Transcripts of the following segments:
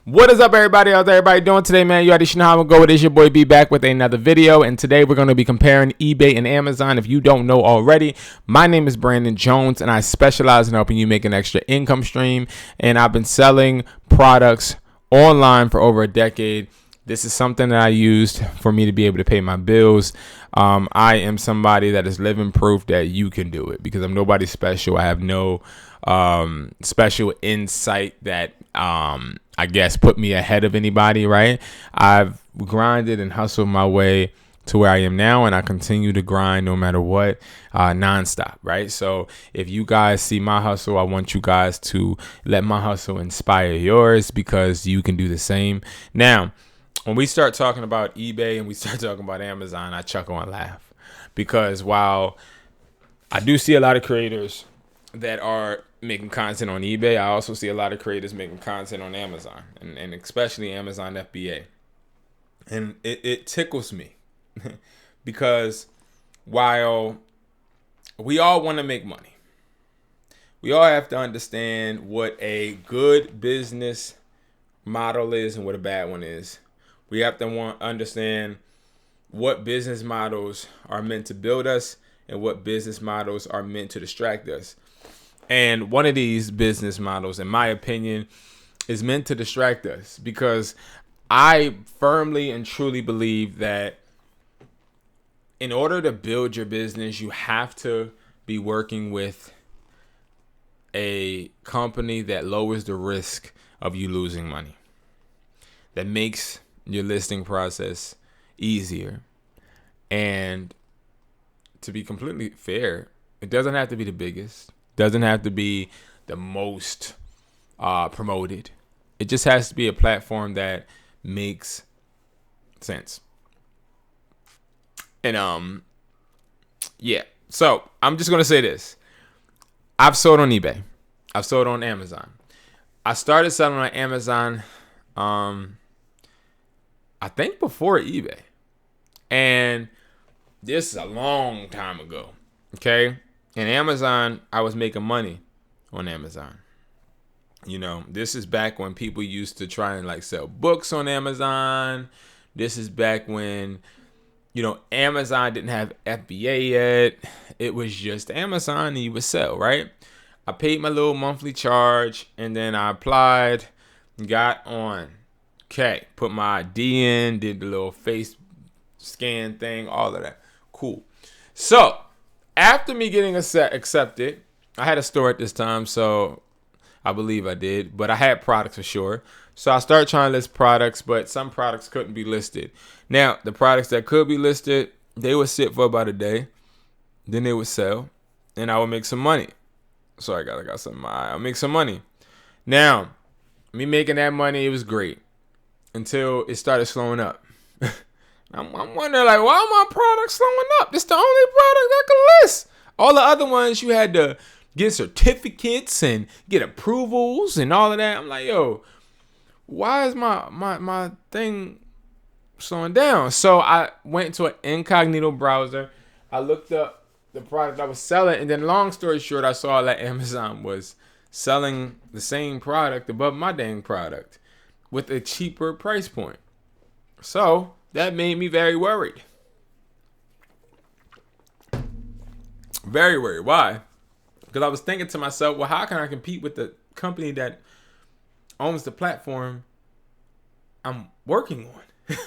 What is up, everybody? How's everybody doing today, man? You already know how I'm going to go. It is your boy B back with another video. And today we're going to be comparing eBay and Amazon. If you don't know already, my name is Brandon Jones, and I specialize in helping you make an extra income stream. And I've been selling products online for over a decade. This is something that I used for me to be able to pay my bills. I am somebody that is living proof that you can do it because I'm nobody special. I have no special insight that I guess put me ahead of anybody, right? I've grinded and hustled my way to where I am now, and I continue to grind no matter what, nonstop, right? So if you guys see my hustle, I want you guys to let my hustle inspire yours because you can do the same. Now, when we start talking about eBay and we start talking about Amazon, I chuckle and laugh because while I do see a lot of creators that are making content on eBay, I also see a lot of creators making content on Amazon and especially Amazon FBA. And it tickles me because while we all want to make money, we all have to understand what a good business model is and what a bad one is. We have to understand what business models are meant to build us and what business models are meant to distract us. And one of these business models, in my opinion, is meant to distract us because I firmly and truly believe that in order to build your business, you have to be working with a company that lowers the risk of you losing money, that makes your listing process easier. And to be completely fair, it doesn't have to be the biggest. Doesn't have to be the most promoted. It just has to be a platform that makes sense. And yeah. So I'm just gonna say this. I've sold on eBay. I've sold on Amazon. I started selling on Amazon I think before eBay. And this is a long time ago. Okay? In Amazon, I was making money on Amazon. You know, this is back when people used to try and like sell books on Amazon. This is back when, you know, Amazon didn't have FBA yet. It was just Amazon and you would sell, right? I paid my little monthly charge and then I applied, got on. Okay, put my ID in, did the little face scan thing, all of that. Cool. So, after me getting accepted, I had a store at this time, so I believe I did, but I had products for sure. So I started trying to list products, but some products couldn't be listed. Now, the products that could be listed, they would sit for about a day, then they would sell, and I would make some money. So I got some. I'll make some money. Now, me making that money, it was great until it started slowing up. I'm wondering, like, why are my products slowing up? This is the only product I can list. All the other ones, you had to get certificates and get approvals and all of that. I'm like, yo, why is my thing slowing down? So I went to an incognito browser. I looked up the product I was selling, and then long story short, I saw that Amazon was selling the same product above my dang product with a cheaper price point. So that made me very worried. Very worried. Why? Because I was thinking to myself, well, how can I compete with the company that owns the platform I'm working on?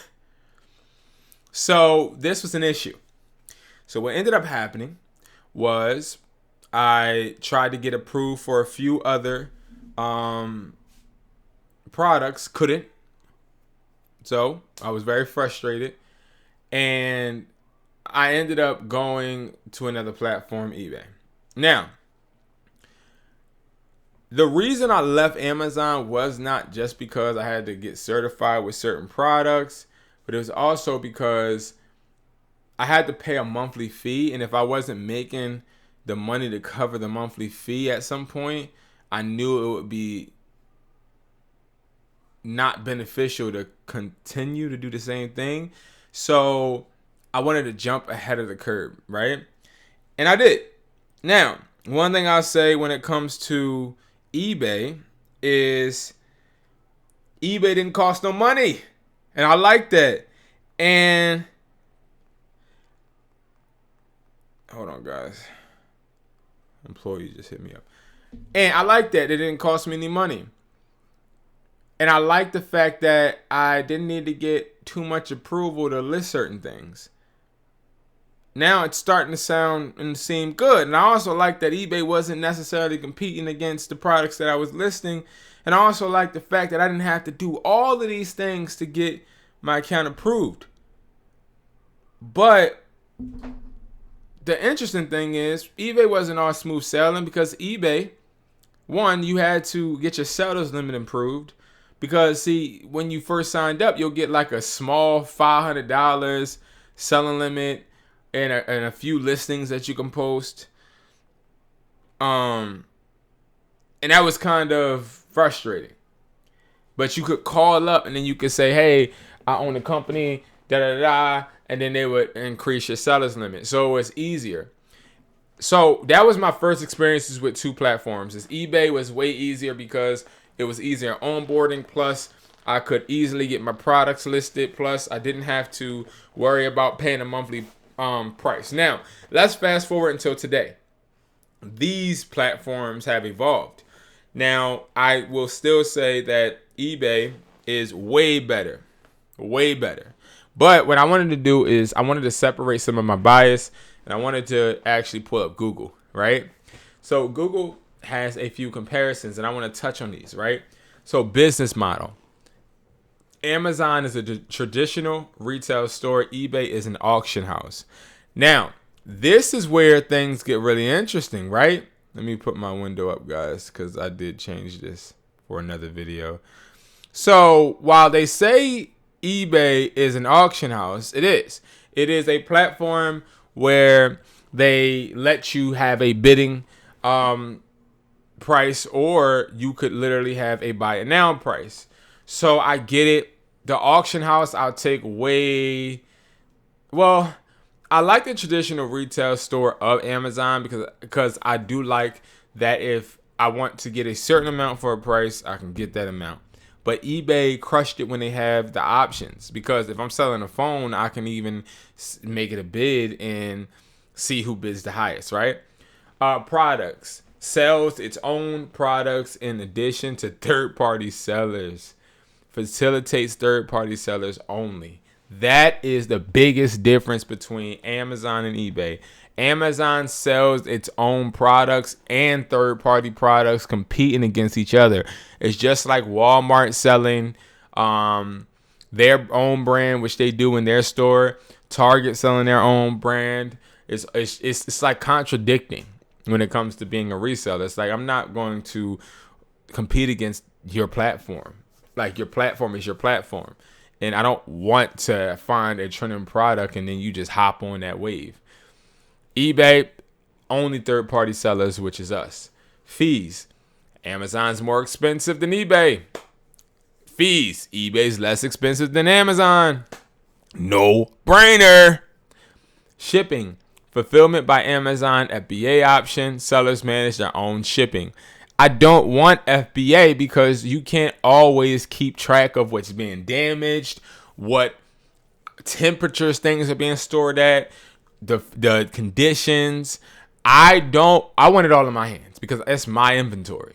So this was an issue. So what ended up happening was I tried to get approved for a few other products, couldn't. So I was very frustrated, and I ended up going to another platform, eBay. Now, the reason I left Amazon was not just because I had to get certified with certain products, but it was also because I had to pay a monthly fee, and if I wasn't making the money to cover the monthly fee at some point, I knew it would be not beneficial to continue to do the same thing. So I wanted to jump ahead of the curve, right? And I did. Now, one thing I'll say when it comes to eBay is eBay didn't cost no money. And I like that. And hold on, guys. Employee just hit me up. And I like that. It didn't cost me any money. And I like the fact that I didn't need to get too much approval to list certain things. Now it's starting to sound and seem good. And I also like that eBay wasn't necessarily competing against the products that I was listing. And I also like the fact that I didn't have to do all of these things to get my account approved. But the interesting thing is eBay wasn't all smooth sailing, because eBay, one, you had to get your sellers limit improved. Because, see, when you first signed up, you'll get like a small $500 selling limit and a few listings that you can post. And that was kind of frustrating. But you could call up and then you could say, hey, I own a company, da-da-da, and then they would increase your seller's limit. So it's easier. So that was my first experiences with two platforms. eBay was way easier because it was easier onboarding, plus I could easily get my products listed, plus I didn't have to worry about paying a monthly price. Now, let's fast forward until today. These platforms have evolved. Now, I will still say that eBay is way better. Way better. But what I wanted to do is I wanted to separate some of my bias, and I wanted to actually pull up Google, right? So Google has a few comparisons, and I want to touch on these, right? So business model. Amazon is a traditional retail store. eBay is an auction house. Now, this is where things get really interesting, right? Let me put my window up, guys, because I did change this for another video. So while they say eBay is an auction house, it is. It is a platform where they let you have a bidding price, or you could literally have a buy it now price. So I get it. The auction house I'll take way, well, I like the traditional retail store of Amazon because I do like that if I want to get a certain amount for a price, I can get that amount. But eBay crushed it when they have the options, because if I'm selling a phone, I can even make it a bid and see who bids the highest, right? Products. Sells its own products in addition to third-party sellers. Facilitates third-party sellers only. That is the biggest difference between Amazon and eBay. Amazon sells its own products and third-party products competing against each other. It's just like Walmart selling their own brand, which they do in their store. Target selling their own brand. It's like contradicting when it comes to being a reseller. It's like, I'm not going to compete against your platform. Like, your platform is your platform. And I don't want to find a trending product and then you just hop on that wave. eBay, only third-party sellers, which is us. Fees. Amazon's more expensive than eBay. Fees. eBay's less expensive than Amazon. No brainer. Shipping. Fulfillment by Amazon, FBA option. Sellers manage their own shipping. I don't want FBA because you can't always keep track of what's being damaged, what temperatures things are being stored at, the conditions. I want it all in my hands because it's my inventory.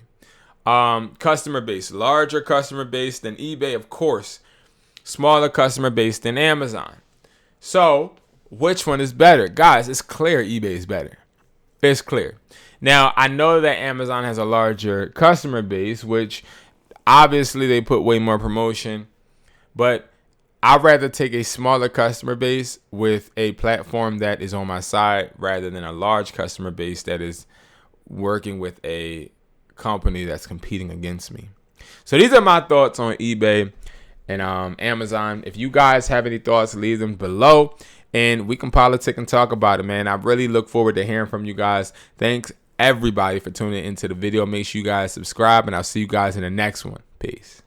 Customer base, larger customer base than eBay, of course. Smaller customer base than Amazon. So, which one is better? Guys, it's clear eBay is better. It's clear. Now, I know that Amazon has a larger customer base, which obviously they put way more promotion, but I'd rather take a smaller customer base with a platform that is on my side rather than a large customer base that is working with a company that's competing against me. So these are my thoughts on eBay and Amazon. If you guys have any thoughts, leave them below and we can politic and talk about it, man. I really look forward to hearing from you guys. Thanks everybody for tuning into the video. Make sure you guys subscribe and I'll see you guys in the next one. Peace.